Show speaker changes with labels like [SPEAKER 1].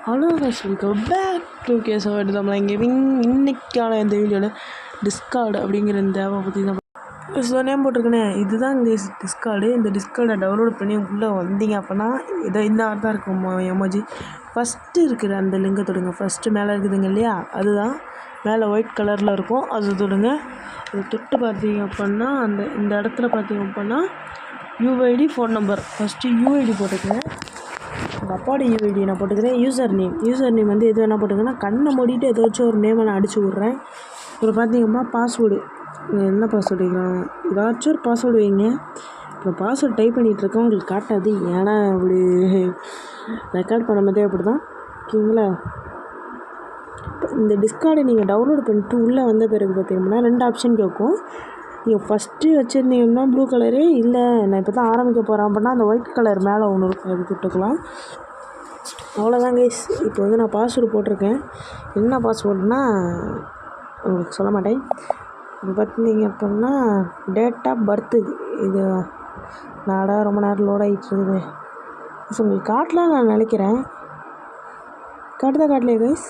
[SPEAKER 1] Hello welcome back to Keshava Tamil gaming. இன்னைக்கான இந்த வீடியோவில் டிஸ்கார்டு அப்படிங்கிற இந்த ஆப்பை பற்றி தான் நேம் போட்டிருக்கேனே. இதுதான் இந்த டிஸ்கார்டு. இந்த டிஸ்கார்டை டவுன்லோட் பண்ணி உள்ளே வந்தீங்க அப்படின்னா இதை இந்த ஆட் தான் இருக்கும் எமோஜி. ஃபஸ்ட்டு இருக்கிற அந்த லிங்கை தொடுங்க. ஃபஸ்ட்டு மேலே இருக்குதுங்க இல்லையா, அதுதான் மேலே ஒயிட் கலரில் இருக்கும். அது தொடுங்க. அது தொட்டு பார்த்தீங்க அப்படின்னா இந்த இடத்துல பார்த்தீங்க அப்படின்னா UID phone number. First UID போட்டுக்கங்க. எங்கள் அப்பாவோட யூஐடி நான் போட்டுக்கிறேன். யூசர் நேம் வந்து எது வேணால் போட்டுக்கன்னா, கண்ணை மூடிட்டு ஏதாச்சும் ஒரு நேமை நான் அடிச்சு விட்றேன். இப்போ பார்த்தீங்கன்னா பாஸ்வேர்டு, என்ன பாஸ்வேர்டு வைக்கிறாங்க, ஏதாச்சும் ஒரு பாஸ்வேர்டு வைங்க. இப்போ பாஸ்வேர்டு டைப் பண்ணிகிட்ருக்கேன், உங்களுக்கு காட்டாது. ஏன்னா அப்படி ரெக்கார்ட் பண்ணும்போதே அப்படி தான். ஓகேங்களா? இந்த டிஸ்கார்டை நீங்கள் டவுன்லோட் பண்ணிட்டு உள்ளே வந்த பிறகு பார்த்தீங்கன்னா 2 ஆப்ஷன் கேட்கும். நீங்கள் ஃபஸ்ட்டு வச்சுருந்தீங்கன்னா ப்ளூ கலரு, இல்லை நான் இப்போ தான் ஆரம்பிக்க போகிறேன் அப்படின்னா அந்த ஒயிட் கலர் மேலே ஒன்று இருக்கும், அது தொட்டுக்கலாம். அவ்வளோதான் கைஸ். இப்போ வந்து நான் பாஸ்வேர்டு போட்டிருக்கேன். என்ன பாஸ்வேர்டுனா உங்களுக்கு சொல்ல மாட்டேன். இப்போ பார்த்தீங்க அப்படின்னா டேட் ஆஃப் பர்த்து, இது நாடா ரொம்ப நேரம் லோட் ஆகிட்டு இருக்குது. உங்களுக்கு காட்டலாம் நான் நினைக்கிறேன். காட்டுலையே கைஸ்.